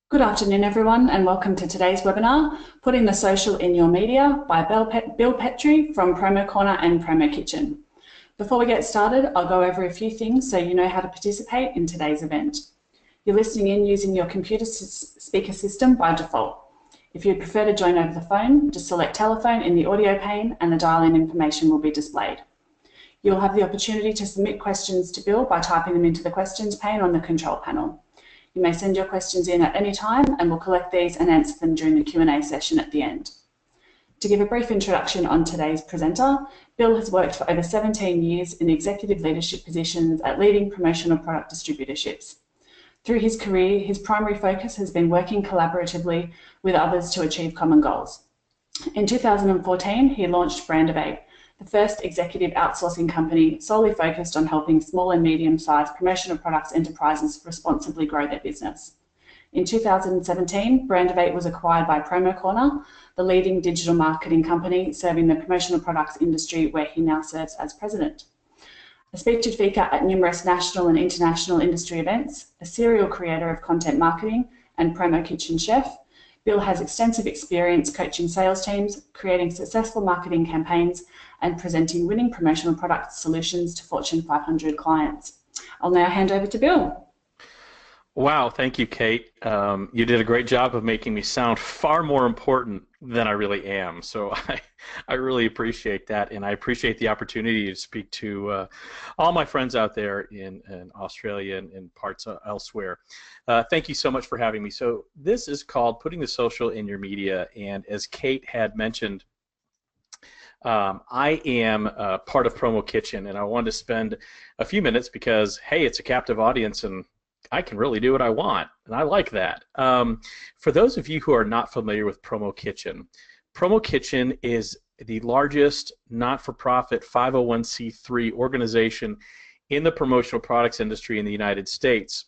Good afternoon, everyone, and welcome to today's webinar, Putting the Social in Your Media by Bill Petrie from PromoCorner and PromoKitchen. Before we get started, I'll go over a few things so you know how to participate in today's event. You're listening in using your computer speaker system by default. If you'd prefer to join over the phone, just select telephone in the audio pane and the dial-in information will be displayed. You'll have the opportunity to submit questions to Bill by typing them into the questions pane on the control panel. You may send your questions in at any time and we'll collect these and answer them during the Q&A session at the end. To give a brief introduction on today's presenter, Bill has worked for over 17 years in executive leadership positions at leading promotional product distributorships. Through his career, his primary focus has been working collaboratively with others to achieve common goals. In 2014, he launched brandivate, the first executive outsourcing company solely focused on helping small and medium-sized promotional products enterprises responsibly grow their business. In 2017, brandivate was acquired by PromoCorner, the leading digital marketing company serving the promotional products industry, where he now serves as president. A featured speaker at numerous national and international industry events, a serial creator of content marketing and PromoKitchen chef, Bill has extensive experience coaching sales teams, creating successful marketing campaigns, and presenting winning promotional product solutions to Fortune 500 clients. I'll now hand over to Bill. Wow, thank you, Kate. You did a great job of making me sound far more important than I really am. So I really appreciate that, and I appreciate the opportunity to speak to all my friends out there in Australia and in parts elsewhere. Thank you so much for having me. So this is called Putting the Social in Your Media, and as Kate had mentioned, I am part of PromoKitchen, and I wanted to spend a few minutes because, hey, it's a captive audience, and I can really do what I want, and I like that. For those of you who are not familiar with PromoKitchen is the largest not-for-profit 501c3 organization in the promotional products industry in the United States.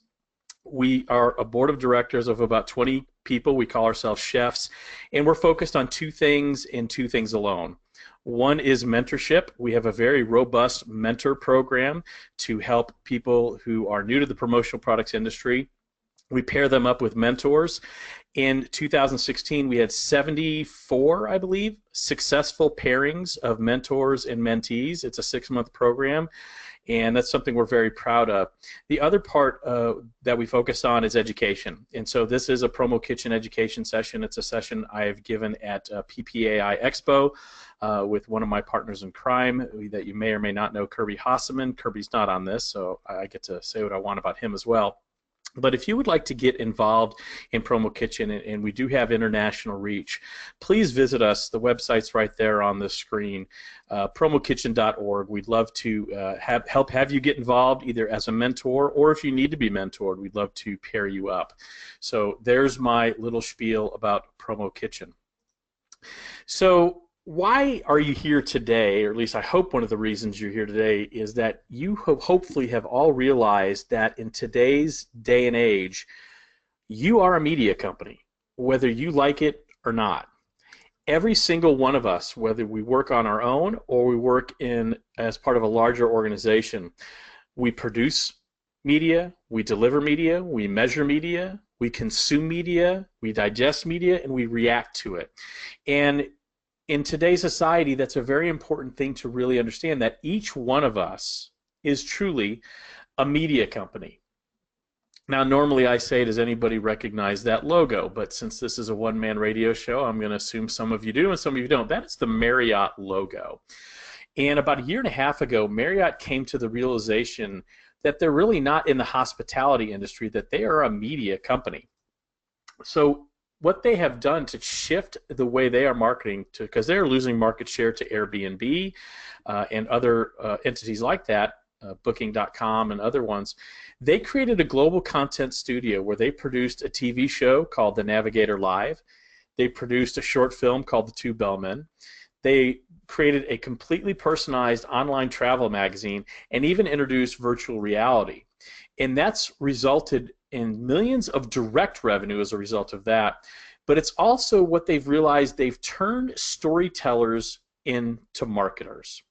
We are a board of directors of about 20 people. We call ourselves chefs, and we're focused on two things and two things alone. One is mentorship. We have a very robust mentor program to help people who are new to the promotional products industry. We pair them up with mentors. In 2016, we had 74, I believe, successful pairings of mentors and mentees. It's a 6-month program, and that's something we're very proud of. The other part that we focus on is education, and so this is a PromoKitchen education session. It's a session I have given at PPAI Expo with one of my partners in crime that you may or may not know, Kirby Hoffman. Kirby's not on this, so I get to say what I want about him as well. But if you would like to get involved in PromoKitchen, and we do have international reach, please visit us. The website's right there on the screen, promokitchen.org. We'd love to help have you get involved either as a mentor, or if you need to be mentored, we'd love to pair you up. So there's my little spiel about PromoKitchen. So why are you here today, or at least I hope one of the reasons you're here today is that you hopefully have all realized that in today's day and age, you are a media company, whether you like it or not. Every single one of us, whether we work on our own or we work as part of a larger organization, we produce media, we deliver media, we measure media, we consume media, we digest media, and we react to it. And in today's society, that's a very important thing to really understand, that each one of us is truly a media company. Now, normally I say, does anybody recognize that logo? But since this is a one-man radio show, I'm going to assume some of you do and some of you don't. That is the Marriott logo. And about 1.5 years ago, Marriott came to the realization that they're really not in the hospitality industry, that they are a media company. So what they have done to shift the way they are marketing, because they're losing market share to Airbnb and other entities like that, Booking.com and other ones, they created a global content studio where they produced a TV show called The Navigator Live. They produced a short film called The Two Bellmen. They created a completely personalized online travel magazine and even introduced virtual reality. And that's resulted in millions of direct revenue as a result of that. But it's also what they've realized, they've turned storytellers into marketers.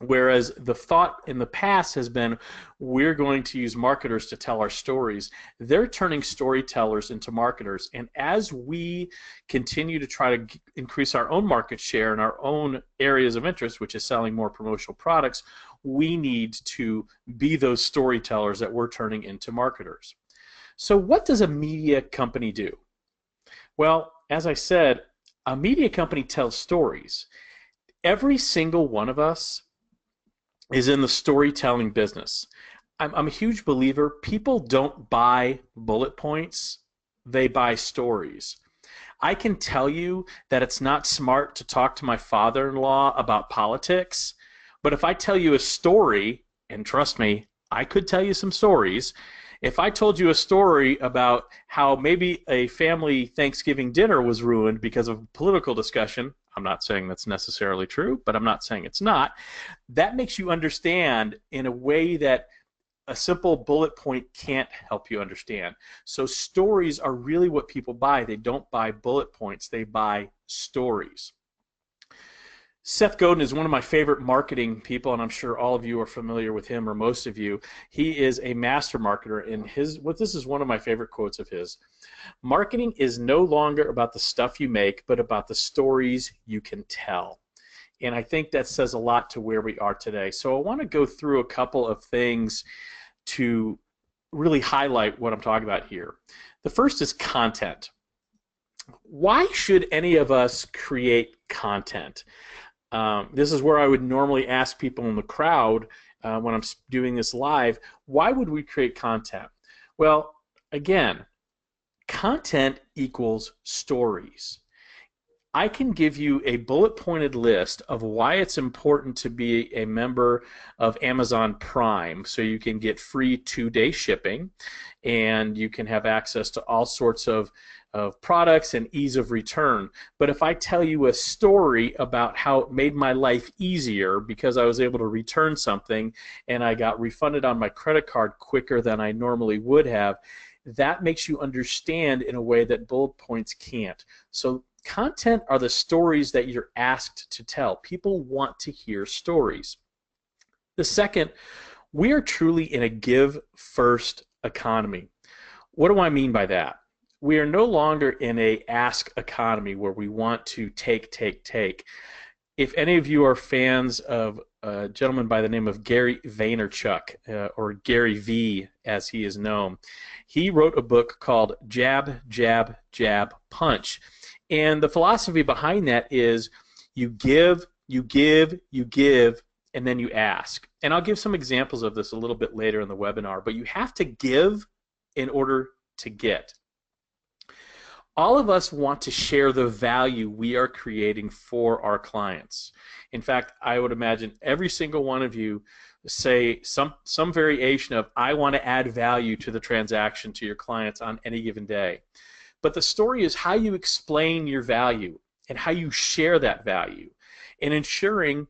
Whereas the thought in the past has been, we're going to use marketers to tell our stories. They're turning storytellers into marketers. And as we continue to try to increase our own market share in our own areas of interest, which is selling more promotional products, we need to be those storytellers that we're turning into marketers. So what does a media company do? Well, as I said, a media company tells stories. Every single one of us is in the storytelling business. I'm a huge believer, people don't buy bullet points, they buy stories. I can tell you that it's not smart to talk to my father-in-law about politics, but if I tell you a story, and trust me, I could tell you some stories, if I told you a story about how maybe a family Thanksgiving dinner was ruined because of political discussion, I'm not saying that's necessarily true, but I'm not saying it's not, that makes you understand in a way that a simple bullet point can't help you understand. So stories are really what people buy. They don't buy bullet points, they buy stories. Seth Godin is one of my favorite marketing people, and I'm sure all of you are familiar with him, or most of you. He is a master marketer, and this is one of my favorite quotes of his. Marketing is no longer about the stuff you make, but about the stories you can tell. And I think that says a lot to where we are today. So I want to go through a couple of things to really highlight what I'm talking about here. The first is content. Why should any of us create content? This is where I would normally ask people in the crowd when I'm doing this live, why would we create content? Well, again, content equals stories. I can give you a bullet-pointed list of why it's important to be a member of Amazon Prime, so you can get free 2-day shipping, and you can have access to all sorts of products and ease of return. But if I tell you a story about how it made my life easier because I was able to return something and I got refunded on my credit card quicker than I normally would have, that makes you understand in a way that bullet points can't. So content are the stories that you're asked to tell. People want to hear stories. The second, we are truly in a give-first economy. What do I mean by that? We are no longer in a ask economy where we want to take. If any of you are fans of a gentleman by the name of Gary Vaynerchuk, or Gary V as he is known, he wrote a book called Jab, Jab, Jab, Punch. And the philosophy behind that is you give, you give, you give, and then you ask. And I'll give some examples of this a little bit later in the webinar, but you have to give in order to get. All of us want to share the value we are creating for our clients. In fact, I would imagine every single one of you say some variation of, I want to add value to the transaction to your clients on any given day. But the story is how you explain your value and how you share that value, and ensuring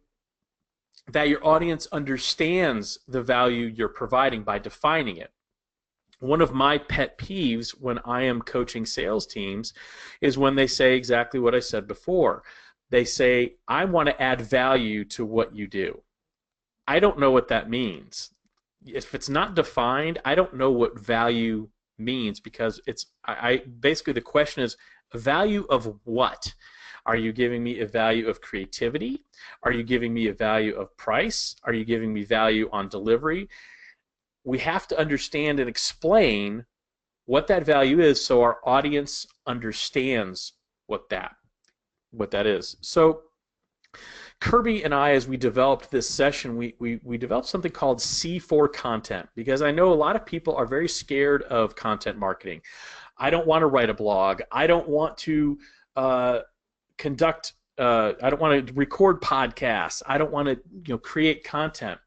that your audience understands the value you're providing by defining it. One of my pet peeves when I am coaching sales teams is when they say exactly what I said before. They say, I want to add value to what you do. I don't know what that means. If it's not defined, I don't know what value means, because basically the question is, value of what? Are you giving me a value of creativity? Are you giving me a value of price? Are you giving me value on delivery? We have to understand and explain what that value is so our audience understands what that is. So Kirby and I, as we developed this session, we developed something called C4 content, because I know a lot of people are very scared of content marketing. I don't want to write a blog. I don't want to I don't want to record podcasts. I don't want to create content.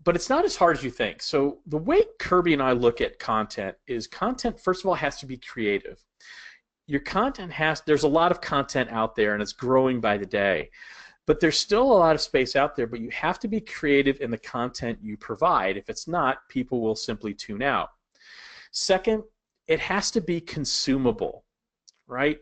But it's not as hard as you think. So the way Kirby and I look at content is, content, first of all, has to be creative. Your content there's a lot of content out there, and it's growing by the day. But there's still a lot of space out there, but you have to be creative in the content you provide. If it's not, people will simply tune out. Second, it has to be consumable, right?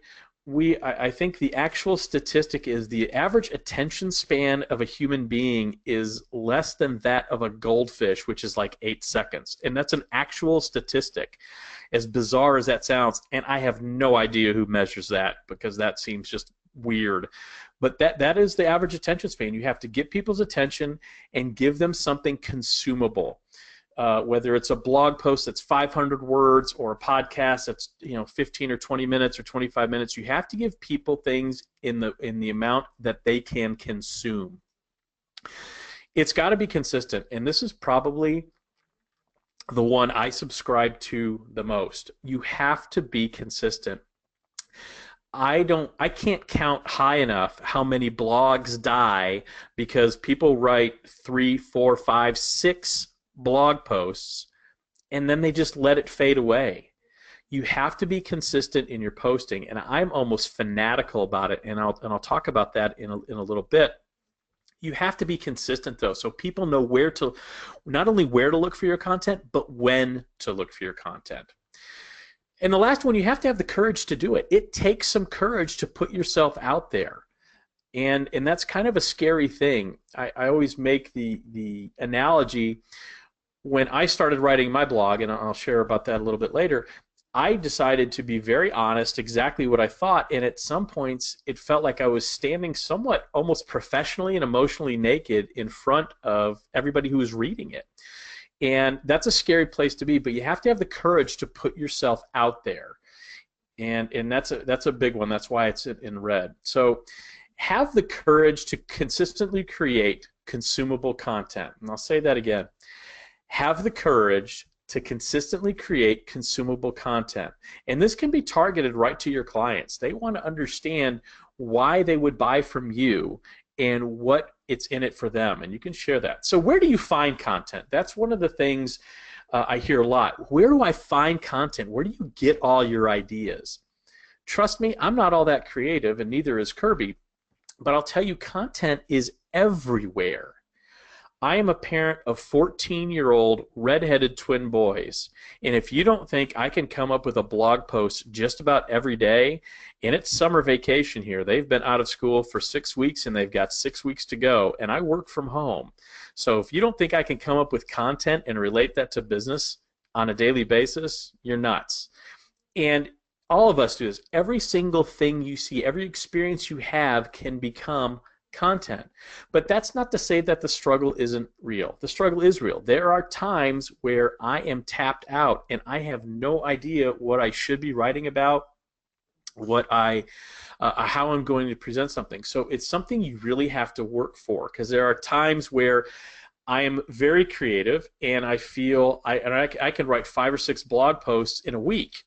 I think the actual statistic is the average attention span of a human being is less than that of a goldfish, which is like 8 seconds. And that's an actual statistic, as bizarre as that sounds. And I have no idea who measures that, because that seems just weird. But that is the average attention span. You have to get people's attention and give them something consumable. Whether it's a blog post that's 500 words or a podcast that's 15 or 20 minutes or 25 minutes, you have to give people things in the amount that they can consume. It's got to be consistent, and this is probably the one I subscribe to the most. You have to be consistent. I can't count high enough how many blogs die because people write 3, 4, 5, 6 blog posts and then they just let it fade away. You have to be consistent in your posting, and I'm almost fanatical about it, and I'll talk about that in a little bit. You have to be consistent though, so people know not only where to look for your content, but when to look for your content. And the last one, you have to have the courage to do it. It takes some courage to put yourself out there. And that's kind of a scary thing. I always make the analogy, when I started writing my blog, and I'll share about that a little bit later, I decided to be very honest, exactly what I thought, and at some points it felt like I was standing somewhat almost professionally and emotionally naked in front of everybody who was reading it. And that's a scary place to be, but you have to have the courage to put yourself out there. And that's a big one. That's why it's in red. So have the courage to consistently create consumable content. And I'll say that again. Have the courage to consistently create consumable content. And this can be targeted right to your clients. They want to understand why they would buy from you and what it's in it for them, and you can share that. So where do you find content? That's one of the things I hear a lot. Where do I find content? Where do you get all your ideas? Trust me, I'm not all that creative, and neither is Kirby, but I'll tell you, content is everywhere. I am a parent of 14-year-old redheaded twin boys, and if you don't think I can come up with a blog post just about every day, and it's summer vacation here, they've been out of school for 6 weeks and they've got 6 weeks to go, and I work from home. So if you don't think I can come up with content and relate that to business on a daily basis, you're nuts. And all of us do this. Every single thing you see, every experience you have can become content. But that's not to say that the struggle isn't real. The struggle is real. There are times where I am tapped out and I have no idea what I should be writing about, how I'm going to present something. So it's something you really have to work for, because there are times where I am very creative and I feel I can write 5 or 6 blog posts in a week.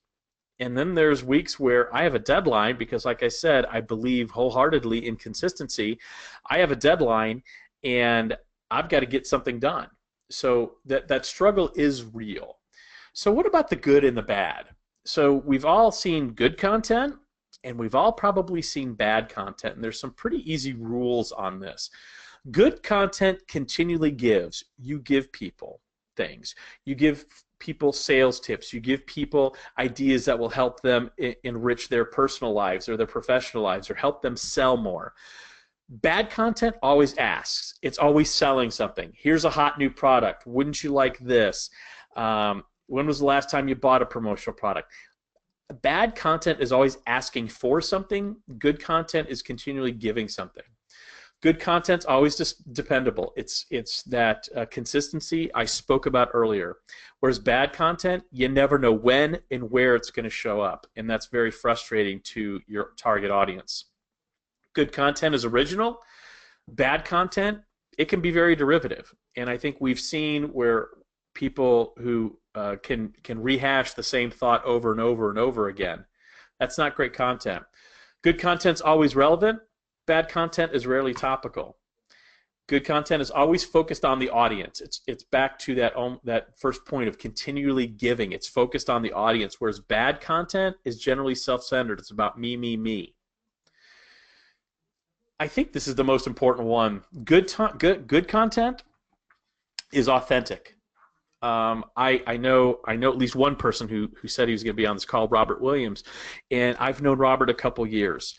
And then there's weeks where I have a deadline because, like I said, I believe wholeheartedly in consistency. I have a deadline and I've got to get something done. So that struggle is real. So what about the good and the bad? So we've all seen good content and we've all probably seen bad content, and there's some pretty easy rules on this. Good content continually gives. You give people things. You give people sales tips. You give people ideas that will help them enrich their personal lives or their professional lives or help them sell more. Bad content always asks. It's always selling something. Here's a hot new product. Wouldn't you like this? When was the last time you bought a promotional product? Bad content is always asking for something. Good content is continually giving something. Good content's always dependable. It's that consistency I spoke about earlier. Whereas bad content, you never know when and where it's going to show up, and that's very frustrating to your target audience. Good content is original. Bad content, it can be very derivative, and I think we've seen where people who can rehash the same thought over and over and over again. That's not great content. Good content's always relevant. Bad content is rarely topical. Good content is always focused on the audience. It's back to that first point of continually giving. It's focused on the audience, whereas bad content is generally self-centered. It's about me, me, me. I think this is the most important one. Good content is authentic. I know at least one person who said he was going to be on this call, Robert Williams, and I've known Robert a couple years,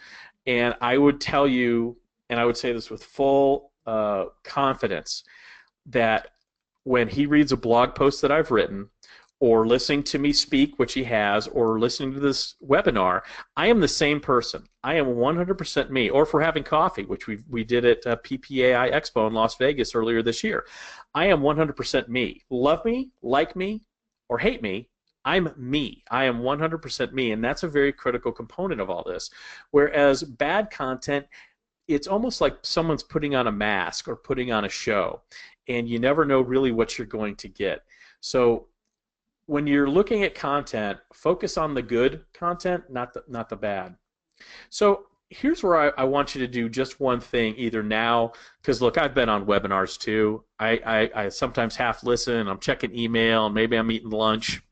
and I would tell you, and I would say this with full confidence, that when he reads a blog post that I've written, or listening to me speak, which he has, or listening to this webinar, I am the same person. I am 100% me. Or if we're having coffee, which we did at PPAI Expo in Las Vegas earlier this year, I am 100% me. Love me, like me, or hate me, I'm me. I am 100% me, and that's a very critical component of all this. Whereas bad content, it's almost like someone's putting on a mask or putting on a show, and you never know really what you're going to get. So when you're looking at content, focus on the good content, not the bad. So here's where I want you to do just one thing, either now, because look, I've been on webinars too. I sometimes half listen, I'm checking email, and maybe I'm eating lunch.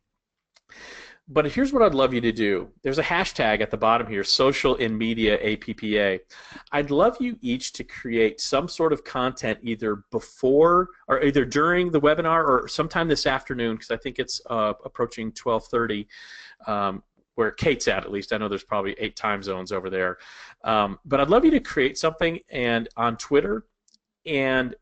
But here's what I'd love you to do. There's a hashtag at the bottom here, Social in Media APPA. I'd love you each to create some sort of content either before or either during the webinar or sometime this afternoon, because I think it's approaching 12:30, where Kate's at least. I know there's probably 8 time zones over there. But I'd love you to create something and on Twitter and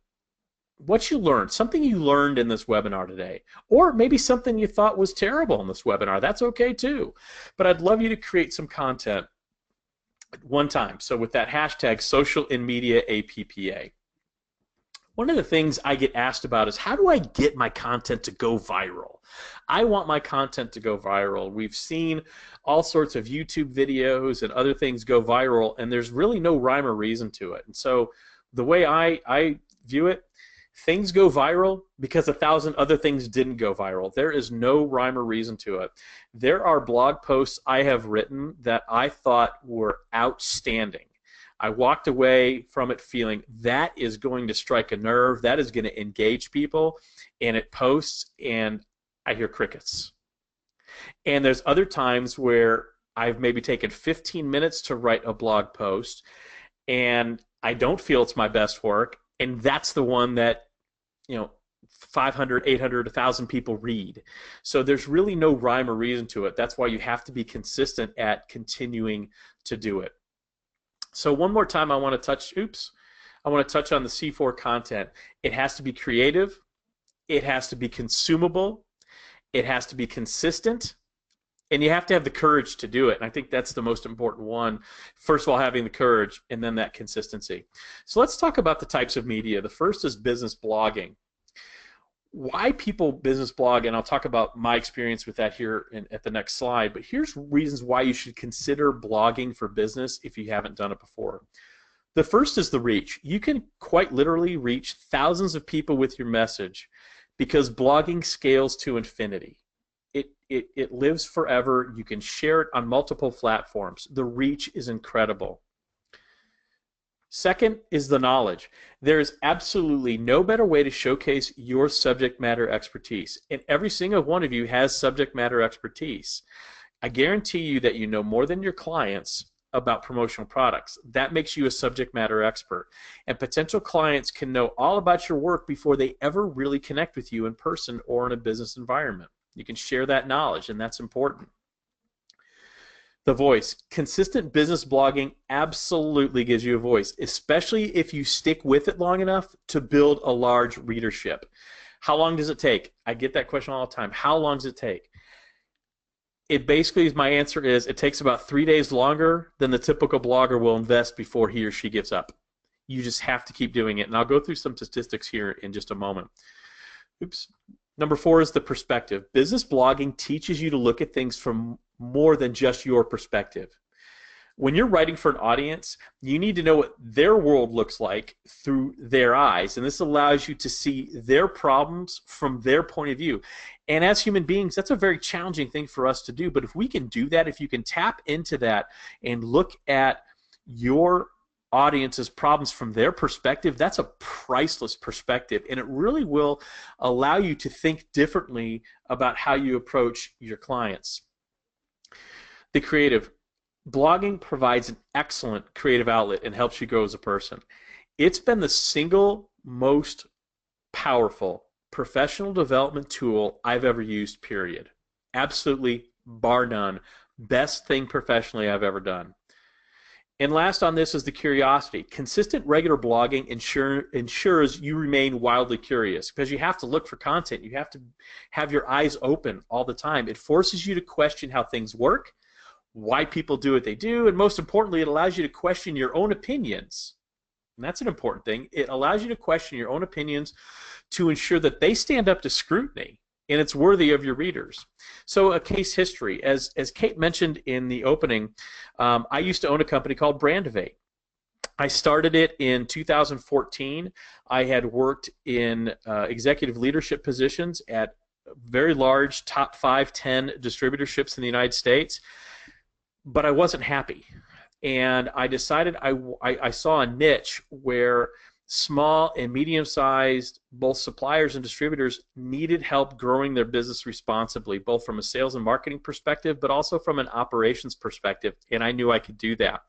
what you learned, something you learned in this webinar today, or maybe something you thought was terrible in this webinar. That's okay too. But I'd love you to create some content one time. So with that hashtag, Social in Media APPA. One of the things I get asked about is, how do I get my content to go viral? I want my content to go viral. We've seen all sorts of YouTube videos and other things go viral, and there's really no rhyme or reason to it. And so the way I view it, things go viral because 1,000 other things didn't go viral. There is no rhyme or reason to it. There are blog posts I have written that I thought were outstanding. I walked away from it feeling that is going to strike a nerve, that is going to engage people, and it posts, and I hear crickets. And there's other times where I've maybe taken 15 minutes to write a blog post, and I don't feel it's my best work, and that's the one that 500, 800, 1,000 people read. So there's really no rhyme or reason to it. That's why you have to be consistent at continuing to do it. So one more time I want to touch on the C4 content. It has to be creative, it has to be consumable, it has to be consistent, and you have to have the courage to do it. And I think that's the most important one. First of all, having the courage, and then that consistency. So let's talk about the types of media. The first is business blogging. Why people business blog, and I'll talk about my experience with that here at the next slide, but here's reasons why you should consider blogging for business if you haven't done it before. The first is the reach. You can quite literally reach thousands of people with your message because blogging scales to infinity. It lives forever. You can share it on multiple platforms. The reach is incredible. Second is the knowledge. There is absolutely no better way to showcase your subject matter expertise. And every single one of you has subject matter expertise. I guarantee you that you know more than your clients about promotional products. That makes you a subject matter expert. And potential clients can know all about your work before they ever really connect with you in person or in a business environment. You can share that knowledge, and that's important. The voice. Consistent business blogging absolutely gives you a voice, especially if you stick with it long enough to build a large readership. How long does it take? I get that question all the time. How long does it take? It basically, my answer is, it takes about 3 days longer than the typical blogger will invest before he or she gives up. You just have to keep doing it, and I'll go through some statistics here in just a moment. Oops. Number 4 is the perspective. Business blogging teaches you to look at things from more than just your perspective. When you're writing for an audience, you need to know what their world looks like through their eyes, and this allows you to see their problems from their point of view. And as human beings, that's a very challenging thing for us to do, but if we can do that, if you can tap into that and look at your audience's problems from their perspective, that's a priceless perspective, and it really will allow you to think differently about how you approach your clients. The creative. Blogging provides an excellent creative outlet and helps you grow as a person. It's been the single most powerful professional development tool I've ever used, period. Absolutely, bar none. Best thing professionally I've ever done. And last on this is the curiosity. Consistent, regular blogging ensures you remain wildly curious, because you have to look for content. You have to have your eyes open all the time. It forces you to question how things work, why people do what they do, and most importantly, it allows you to question your own opinions. And that's an important thing. It allows you to question your own opinions to ensure that they stand up to scrutiny and it's worthy of your readers. So a case history, as Kate mentioned in the opening, I used to own a company called Brandivate. I started it in 2014. I had worked in executive leadership positions at very large top 5, 10 distributorships in the United States, but I wasn't happy. And I decided I saw a niche where small and medium-sized, both suppliers and distributors, needed help growing their business responsibly, both from a sales and marketing perspective, but also from an operations perspective, and I knew I could do that.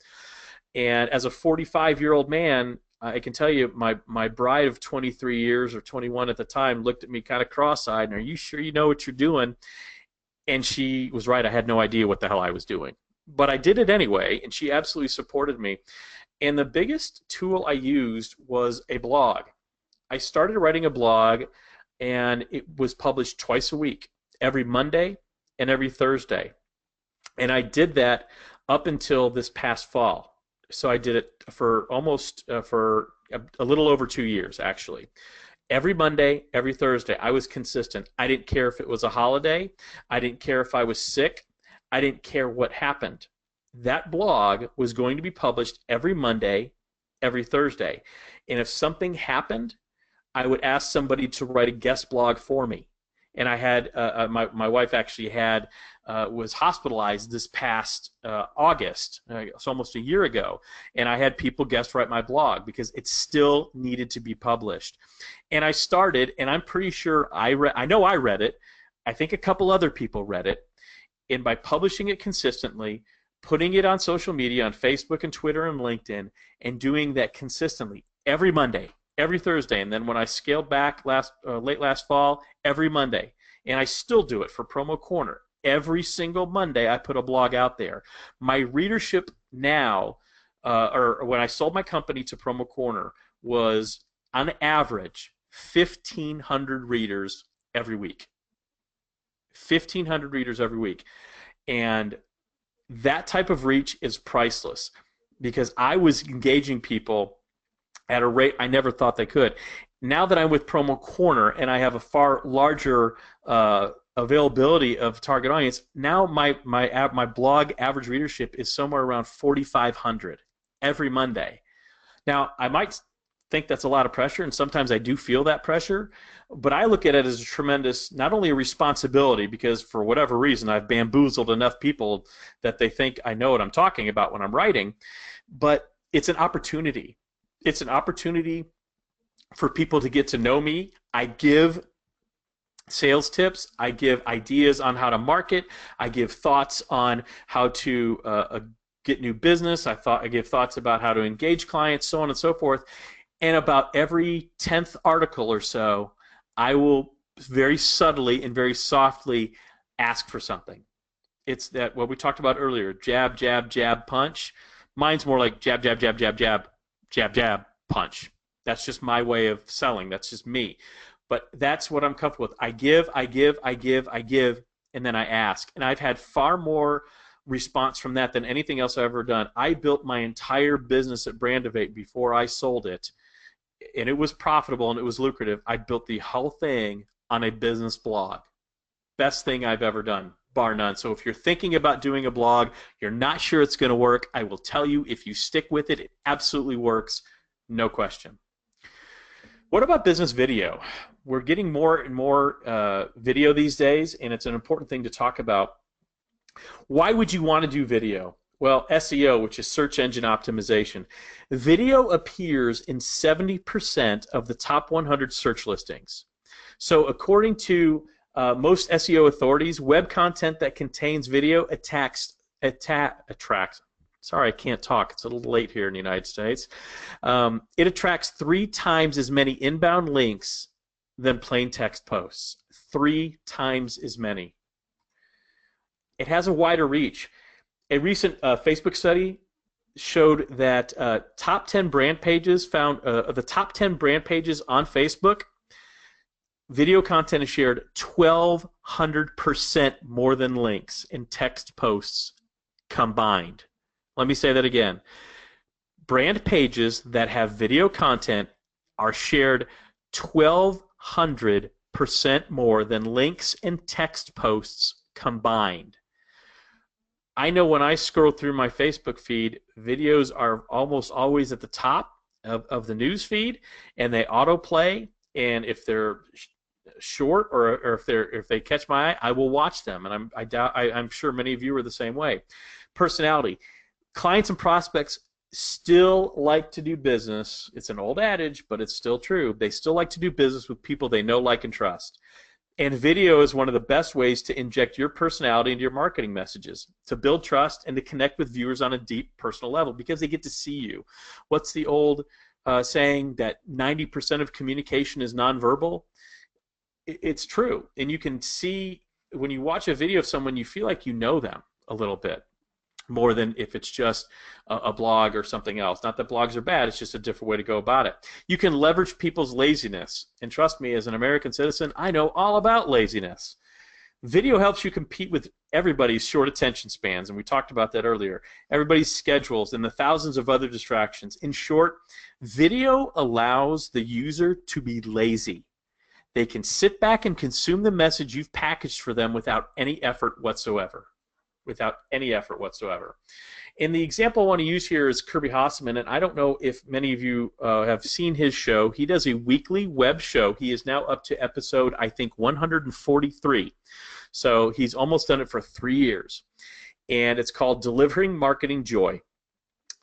And as a 45-year-old man, I can tell you my bride of 23 years, or 21 at the time, looked at me kind of cross-eyed, and, "Are you sure you know what you're doing?" And she was right. I had no idea what the hell I was doing. But I did it anyway, and she absolutely supported me. And the biggest tool I used was a blog. I started writing a blog, and it was published twice a week, every Monday and every Thursday. And I did that up until this past fall. So I did it for for a little over 2 years, actually. Every Monday, every Thursday, I was consistent. I didn't care if it was a holiday. I didn't care if I was sick. I didn't care what happened. That blog was going to be published every Monday, every Thursday. And if something happened, I would ask somebody to write a guest blog for me. And I had my wife actually was hospitalized this past August, so almost a year ago, and I had people guest write my blog because it still needed to be published. And I started, and I'm pretty sure I know I read it. I think a couple other people read it. And by publishing it consistently, putting it on social media, on Facebook and Twitter and LinkedIn, and doing that consistently every Monday, every Thursday, and then when I scaled back late last fall, every Monday, and I still do it for PromoCorner. Every single Monday I put a blog out there. My readership now, or when I sold my company to PromoCorner, was on average 1,500 readers every week. 1,500 readers every week. And that type of reach is priceless, because I was engaging people at a rate I never thought they could. Now that I'm with PromoCorner and I have a far larger availability of target audience, now my blog average readership is somewhere around 4,500 every Monday. Now, I might think that's a lot of pressure, and sometimes I do feel that pressure, but I look at it as a tremendous, not only a responsibility, because for whatever reason I've bamboozled enough people that they think I know what I'm talking about when I'm writing, but it's an opportunity. It's an opportunity for people to get to know me. I give sales tips. I give ideas on how to market. I give thoughts on how to get new business. I give thoughts about how to engage clients, so on and so forth. And about every 10th article or so, I will very subtly and very softly ask for something. It's that what we talked about earlier, jab, jab, jab, punch. Mine's more like jab, jab, jab, jab, jab, jab, jab, punch. That's just my way of selling. That's just me. But that's what I'm comfortable with. I give, and then I ask. And I've had far more response from that than anything else I've ever done. I built my entire business at Brandivate before I sold it, and it was profitable and it was lucrative. I built the whole thing on a business blog. Best thing I've ever done, bar none. So if you're thinking about doing a blog, you're not sure it's going to work, I will tell you, if you stick with it, it absolutely works, no question. What about business video? We're getting more and more video these days, and it's an important thing to talk about. Why would you want to do video? Well, SEO, which is search engine optimization. Video appears in 70% of the top 100 search listings. So according to most SEO authorities, web content that contains video attracts, sorry, I can't talk. It's a little late here in the United States. It attracts 3 times as many inbound links than plain text posts. 3 times as many. It has a wider reach. A recent Facebook study showed that top 10 brand pages found the top 10 brand pages on Facebook, video content is shared 1,200% more than links in text posts combined. Let me say that again. Brand pages that have video content are shared 1,200% more than links and text posts combined. I know when I scroll through my Facebook feed, videos are almost always at the top of the news feed, and they autoplay. And if they're short or if they catch my eye, I will watch them. And I'm sure many of you are the same way. Personality, clients and prospects still like to do business. It's an old adage, but it's still true. They still like to do business with people they know, like, and trust. And video is one of the best ways to inject your personality into your marketing messages, to build trust and to connect with viewers on a deep personal level, because they get to see you. What's the old saying that 90% of communication is nonverbal? It's true. And you can see when you watch a video of someone, you feel like you know them a little bit more than if it's just a blog or something else. Not that blogs are bad, it's just a different way to go about it. You can leverage people's laziness. And trust me, as an American citizen, I know all about laziness. Video helps you compete with everybody's short attention spans, and we talked about that earlier. Everybody's schedules and the thousands of other distractions. In short, video allows the user to be lazy. They can sit back and consume the message you've packaged for them without any effort whatsoever. Without any effort whatsoever. And the example I want to use here is Kirby Hoffman, and I don't know if many of you have seen his show. He does a weekly web show. He is now up to episode, I think, 143. So he's almost done it for 3 years. And it's called Delivering Marketing Joy.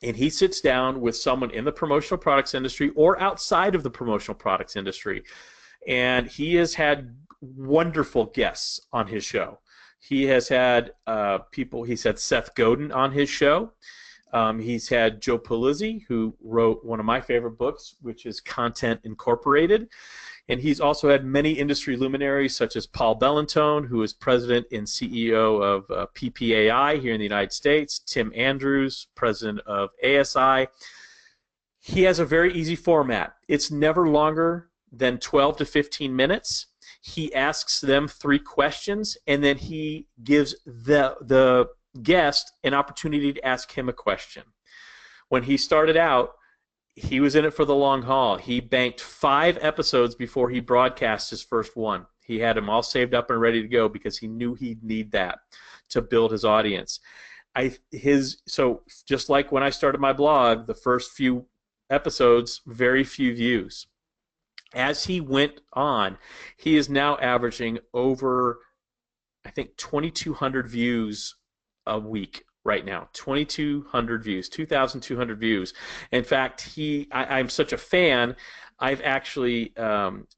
And he sits down with someone in the promotional products industry or outside of the promotional products industry. And he has had wonderful guests on his show. He has had he's had Seth Godin on his show. He's had Joe Pulizzi, who wrote one of my favorite books, which is Content Incorporated. And he's also had many industry luminaries, such as Paul Bellantone, who is president and CEO of PPAI here in the United States, Tim Andrews, president of ASI. He has a very easy format. It's never longer than 12 to 15 minutes. He asks them 3 questions, and then he gives the guest an opportunity to ask him a question. When he started out, he was in it for the long haul. He banked 5 episodes before he broadcast his first one. He had them all saved up and ready to go because he knew he'd need that to build his audience. So just like when I started my blog, the first few episodes, very few views. As he went on, he is now averaging over, I think, 2,200 views a week right now. 2,200 views, 2,200 views. In fact, I'm such a fan, I've actually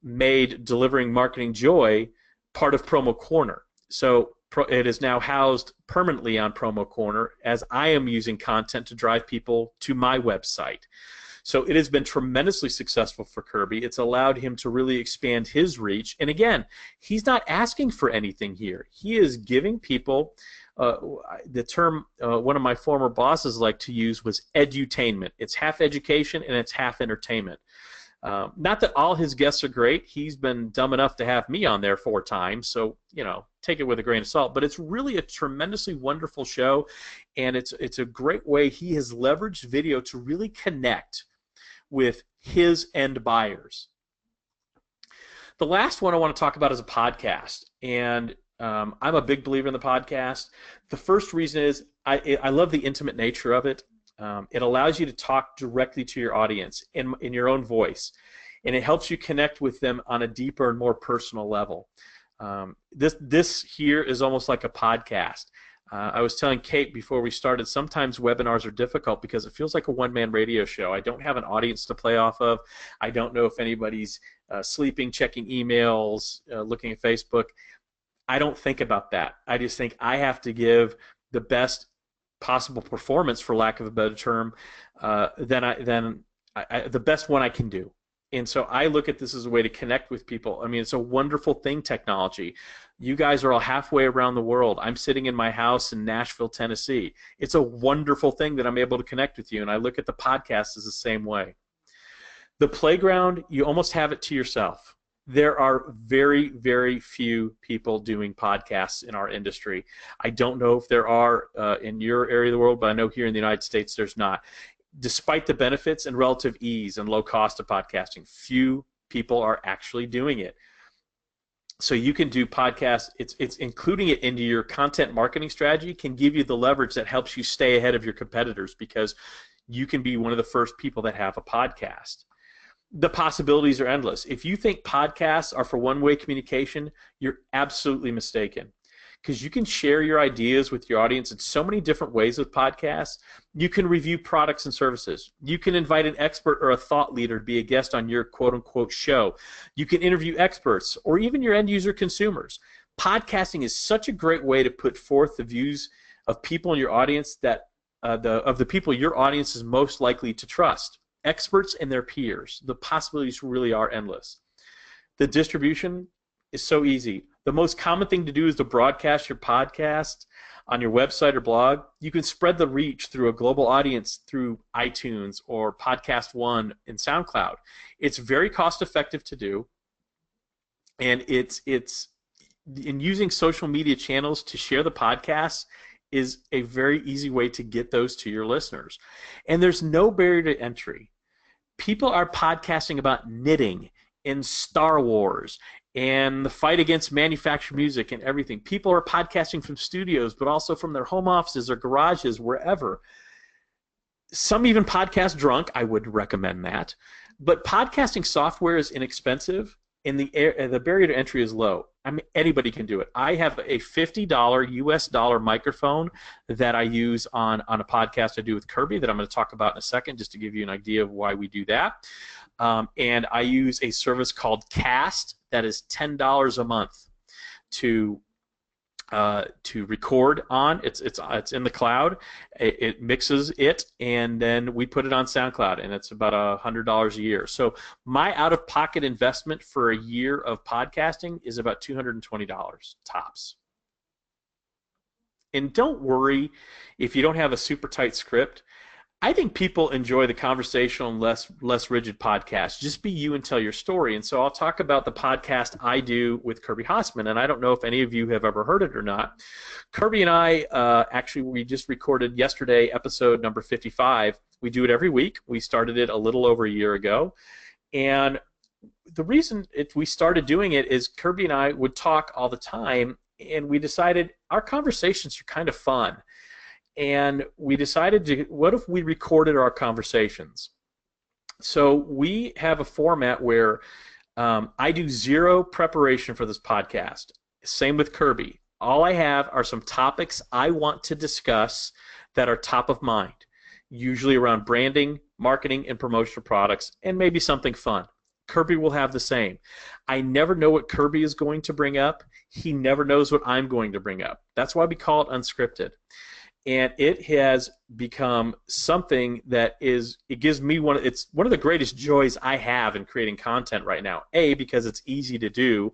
made Delivering Marketing Joy part of PromoCorner. So it is now housed permanently on PromoCorner as I am using content to drive people to my website. So it has been tremendously successful for Kirby. It's allowed him to really expand his reach. And again, he's not asking for anything here. He is giving people, the term one of my former bosses liked to use was edutainment. It's half education and it's half entertainment. Not that all his guests are great. He's been dumb enough to have me on there 4 times, so take it with a grain of salt. But it's really a tremendously wonderful show, and it's a great way he has leveraged video to really connect with his end buyers. The last one I want to talk about is a podcast, and I'm a big believer in the podcast. The first reason is I love the intimate nature of it. It allows you to talk directly to your audience in your own voice, and it helps you connect with them on a deeper and more personal level. This here is almost like a podcast. I was telling Kate before we started, sometimes webinars are difficult because it feels like a one-man radio show. I don't have an audience to play off of. I don't know if anybody's sleeping, checking emails, looking at Facebook. I don't think about that. I just think I have to give the best possible performance, for lack of a better term, the best one I can do. And so I look at this as a way to connect with people. I mean, it's a wonderful thing, technology. You guys are all halfway around the world. I'm sitting in my house in Nashville, Tennessee. It's a wonderful thing that I'm able to connect with you, and I look at the podcast as the same way. The playground, you almost have it to yourself. There are very, very few people doing podcasts in our industry. I don't know if there are in your area of the world, but I know here in the United States there's not. Despite the benefits and relative ease and low cost of podcasting, few people are actually doing it. So you can do podcasts. It's including it into your content marketing strategy can give you the leverage that helps you stay ahead of your competitors, because you can be one of the first people that have a podcast. The possibilities are endless. If you think podcasts are for one-way communication, you're absolutely mistaken, because you can share your ideas with your audience in so many different ways with podcasts. You can review products and services. You can invite an expert or a thought leader to be a guest on your quote-unquote show. You can interview experts or even your end-user consumers. Podcasting is such a great way to put forth the views of people in your audience that of the people your audience is most likely to trust. Experts and their peers. The possibilities really are endless. The distribution is so easy. The most common thing to do is to broadcast your podcast on your website or blog. You can spread the reach through a global audience through iTunes or Podcast One and SoundCloud. It's very cost effective to do, and it's in using social media channels to share the podcasts is a very easy way to get those to your listeners. And there's no barrier to entry. People are podcasting about knitting and Star Wars and the fight against manufactured music and everything. People are podcasting from studios, but also from their home offices or garages, wherever. Some even podcast drunk. I would recommend that. But podcasting software is inexpensive, and the barrier to entry is low. I mean, anybody can do it. I have a $50 US dollar microphone that I use on a podcast I do with Kirby that I'm going to talk about in a second, just to give you an idea of why we do that. And I use a service called Cast that is $10 a month to record on. It's in the cloud. It mixes it, and then we put it on SoundCloud, and it's about $100 a year. So my out-of-pocket investment for a year of podcasting is about $220 tops. And don't worry if you don't have a super tight script. I think people enjoy the conversational and less rigid podcast. Just be you and tell your story. And so I'll talk about the podcast I do with Kirby Hoffman, and I don't know if any of you have ever heard it or not. Kirby and I, actually, we just recorded yesterday episode number 55. We do it every week. We started it a little over a year ago. And the reason we started doing it is Kirby and I would talk all the time, and we decided our conversations are kind of fun. And we decided what if we recorded our conversations? So we have a format where I do zero preparation for this podcast. Same with Kirby. All I have are some topics I want to discuss that are top of mind, usually around branding, marketing, and promotional products, and maybe something fun. Kirby will have the same. I never know what Kirby is going to bring up. He never knows what I'm going to bring up. That's why we call it Unscripted. And it has become something that it gives me it's one of the greatest joys I have in creating content right now. A, because it's easy to do.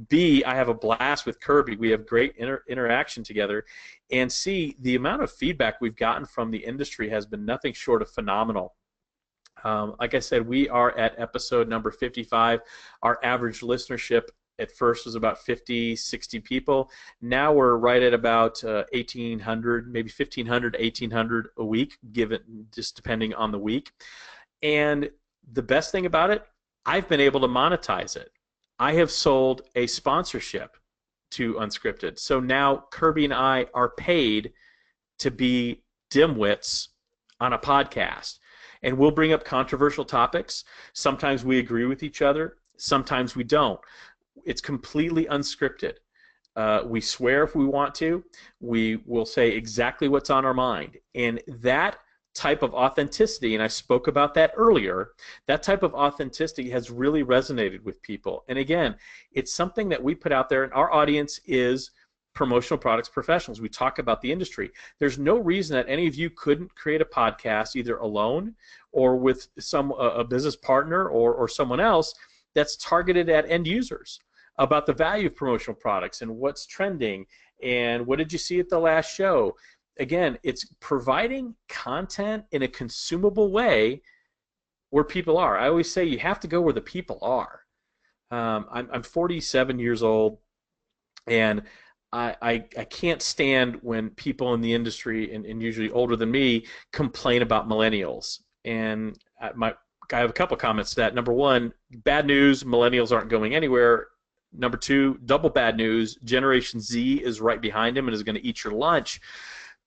B, I have a blast with Kirby. We have great interaction together. And C, the amount of feedback we've gotten from the industry has been nothing short of phenomenal. Like I said, we are at episode number 55. Our average listenership at first was about 50, 60 people. Now we're right at about 1,800, maybe 1,500, 1,800 a week, just depending on the week. And the best thing about it, I've been able to monetize it. I have sold a sponsorship to Unscripted. So now Kirby and I are paid to be dimwits on a podcast. And we'll bring up controversial topics. Sometimes we agree with each other. Sometimes we don't. It's completely unscripted. We swear if we want to. We will say exactly what's on our mind. And that type of authenticity, and I spoke about that earlier, that type of authenticity has really resonated with people. And again, it's something that we put out there, and our audience is promotional products professionals. We talk about the industry. There's no reason that any of you couldn't create a podcast either alone or with a business partner or someone else that's targeted at end users about the value of promotional products and what's trending and what did you see at the last show. Again, it's providing content in a consumable way where people are. I always say you have to go where the people are. I'm 47 years old, and I can't stand when people in the industry, and usually older than me, complain about millennials. And I have a couple comments to that. Number one, bad news, millennials aren't going anywhere. Number two, double bad news, Generation Z is right behind them and is going to eat your lunch.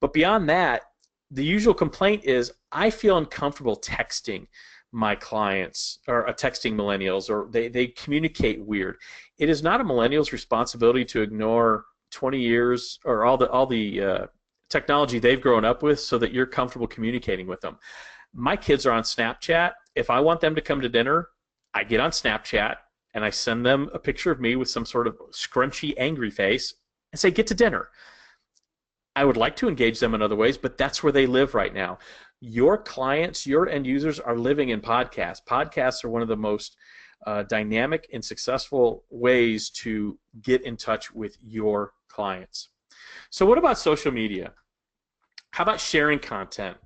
But beyond that, the usual complaint is I feel uncomfortable texting my clients or texting millennials, or they communicate weird. It is not a millennial's responsibility to ignore 20 years or all the technology they've grown up with so that you're comfortable communicating with them. My kids are on Snapchat. If I want them to come to dinner, I get on Snapchat and I send them a picture of me with some sort of scrunchy, angry face and say, get to dinner. I would like to engage them in other ways, but that's where they live right now. Your clients, your end users are living in podcasts. Podcasts are one of the most dynamic and successful ways to get in touch with your clients. So what about social media? How about sharing content?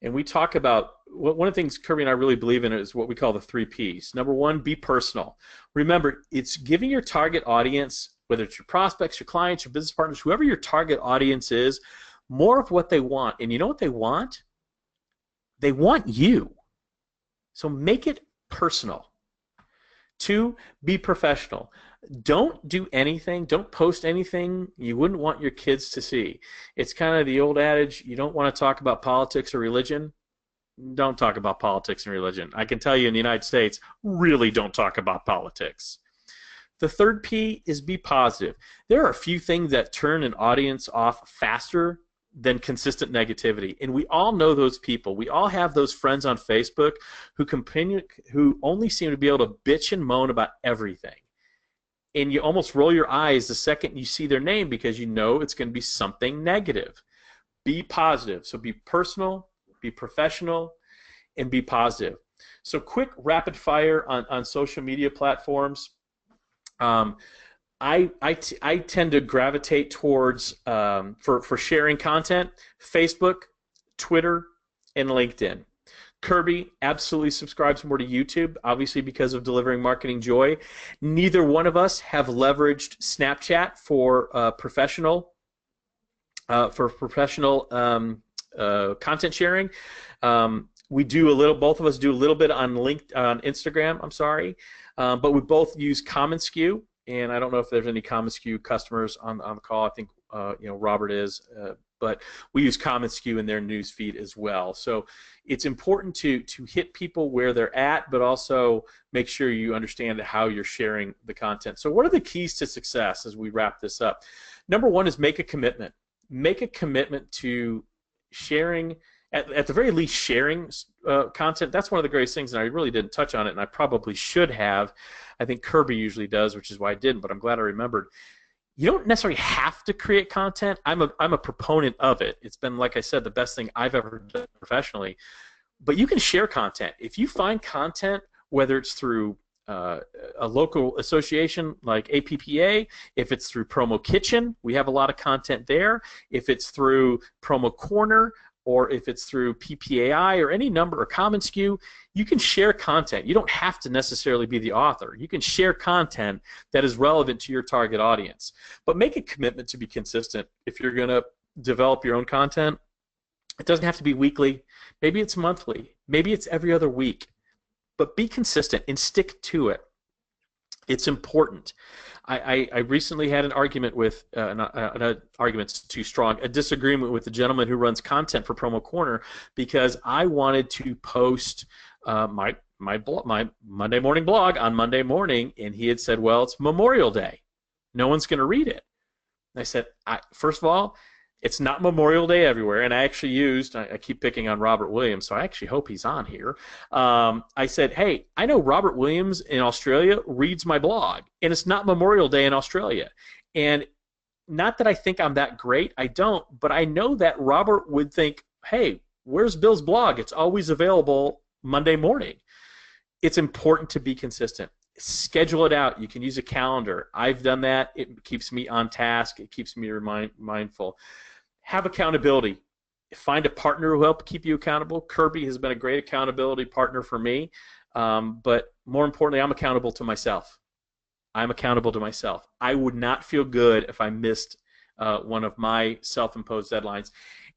And we talk about, one of the things Kirby and I really believe in is what we call the 3 Ps. Number one, be personal. Remember, it's giving your target audience, whether it's your prospects, your clients, your business partners, whoever your target audience is, more of what they want. And you know what they want? They want you. So make it personal. 2, be professional. Don't do anything, don't post anything you wouldn't want your kids to see. It's kind of the old adage, you don't want to talk about politics or religion. Don't talk about politics and religion. I can tell you in the United States, really don't talk about politics. The 3rd P is be positive. There are a few things that turn an audience off faster than consistent negativity, and we all know those people. We all have those friends on Facebook who only seem to be able to bitch and moan about everything, and you almost roll your eyes the second you see their name because you know it's going to be something negative. Be positive. So be personal, be professional, and be positive. So quick rapid fire on social media platforms. I tend to gravitate towards, for sharing content, Facebook, Twitter, and LinkedIn. Kirby absolutely subscribes more to YouTube, obviously because of delivering marketing joy. Neither one of us have leveraged Snapchat for professional content sharing. We do a little. Both of us do a little bit on Instagram. I'm sorry, but we both use commonsku. And I don't know if there's any commonsku customers on the call. I think Robert is, but we use commonsku in their news feed as well. So it's important to hit people where they're at, but also make sure you understand how you're sharing the content. So what are the keys to success as we wrap this up? Number one is make a commitment. Make a commitment to sharing. At the very least, sharing content. That's one of the greatest things, and I really didn't touch on it, and I probably should have. I think Kirby usually does, which is why I didn't, but I'm glad I remembered. You don't necessarily have to create content. I'm a proponent of it. It's been, like I said, the best thing I've ever done professionally. But you can share content. If you find content, whether it's through a local association like APPA, if it's through Promo Kitchen, we have a lot of content there. If it's through PromoCorner, or if it's through PPAI or any number or commonsku, you can share content. You don't have to necessarily be the author. You can share content that is relevant to your target audience. But make a commitment to be consistent. If you're going to develop your own content, it doesn't have to be weekly. Maybe it's monthly. Maybe it's every other week. But be consistent and stick to it. It's important. I recently had an argument with, an argument's too strong, a disagreement with the gentleman who runs content for PromoCorner because I wanted to post my Monday morning blog on Monday morning, and he had said, well, it's Memorial Day. No one's going to read it. And I said, first of all, it's not Memorial Day everywhere, and I actually used, I keep picking on Robert Williams, so I actually hope he's on here. I said, hey, I know Robert Williams in Australia reads my blog, and it's not Memorial Day in Australia. And not that I think I'm that great, I don't, but I know that Robert would think, hey, where's Bill's blog? It's always available Monday morning. It's important to be consistent. Schedule it out. You can use a calendar. I've done that. It keeps me on task. It keeps me mindful. Have accountability. Find a partner who will help keep you accountable. Kirby has been a great accountability partner for me, but more importantly, I'm accountable to myself. I'm accountable to myself. I would not feel good if I missed one of my self-imposed deadlines.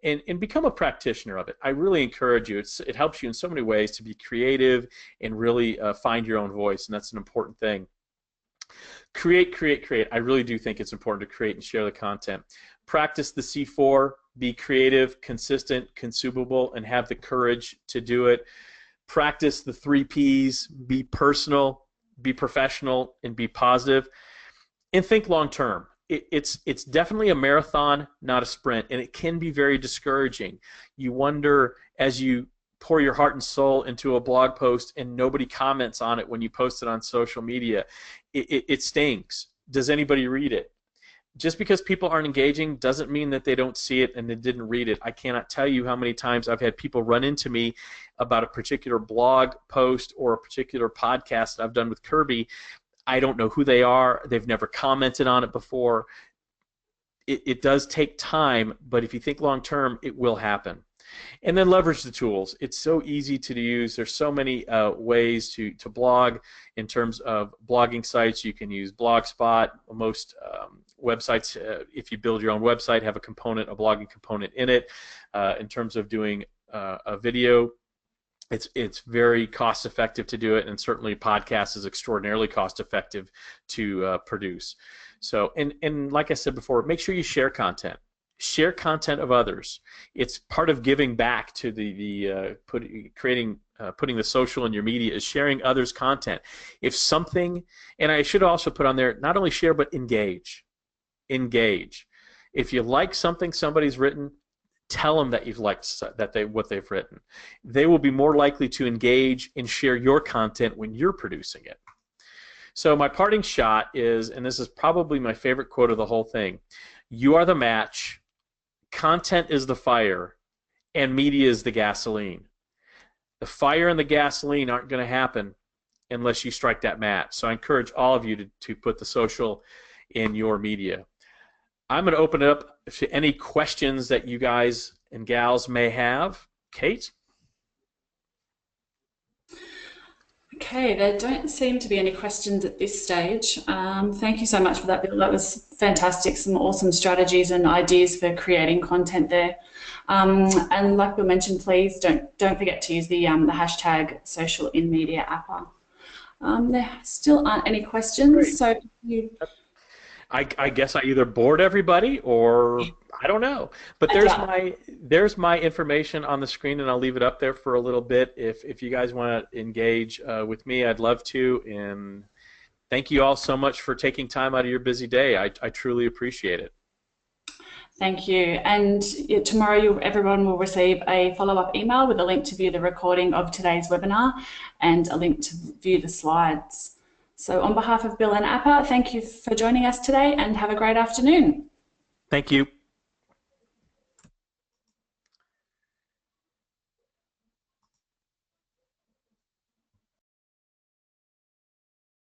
And become a practitioner of it. I really encourage you. It helps you in so many ways to be creative and really find your own voice, and that's an important thing. Create. I really do think it's important to create and share the content. Practice the C4. Be creative, consistent, consumable, and have the courage to do it. Practice the 3 Ps. Be personal, be professional, and be positive. And think long term. It's definitely a marathon, not a sprint, and it can be very discouraging. You wonder, as you pour your heart and soul into a blog post and nobody comments on it when you post it on social media, it stings. Does anybody read it? Just because people aren't engaging doesn't mean that they don't see it and they didn't read it. I cannot tell you how many times I've had people run into me about a particular blog post or a particular podcast that I've done with Kirby. I don't know who they are. They've never commented on it before. It does take time, but if you think long term, it will happen. And then leverage the tools. It's so easy to use. There's so many ways to blog in terms of blogging sites. You can use Blogspot. Most websites, if you build your own website, have a blogging component in it. In terms of doing a video, it's very cost effective to do it, and certainly podcast is extraordinarily cost effective to produce. So, and like I said before, make sure you share content. Share content of others. It's part of giving back to putting the social in your media is sharing others' content. If something, and I should also put on there, not only share but engage. Engage. If you like something somebody's written, tell them that you've liked what they've written. They will be more likely to engage and share your content when you're producing it. So my parting shot is, and this is probably my favorite quote of the whole thing, you are the match, content is the fire, and media is the gasoline. The fire and the gasoline aren't going to happen unless you strike that match. So I encourage all of you to put the social in your media. I'm going to open it up to any questions that you guys and gals may have. Kate? Okay, there don't seem to be any questions at this stage. Thank you so much for that, Bill. That was fantastic. Some awesome strategies and ideas for creating content there. And like Bill mentioned, please don't forget to use the hashtag #SocialInMediaAppa. There still aren't any questions, great. So you. I guess I either bored everybody or I don't know. But there's my information on the screen, and I'll leave it up there for a little bit. If you guys want to engage with me, I'd love to. And thank you all so much for taking time out of your busy day. I truly appreciate it. Thank you. And tomorrow everyone will receive a follow-up email with a link to view the recording of today's webinar and a link to view the slides. So on behalf of Bill and Appa, thank you for joining us today and have a great afternoon. Thank you.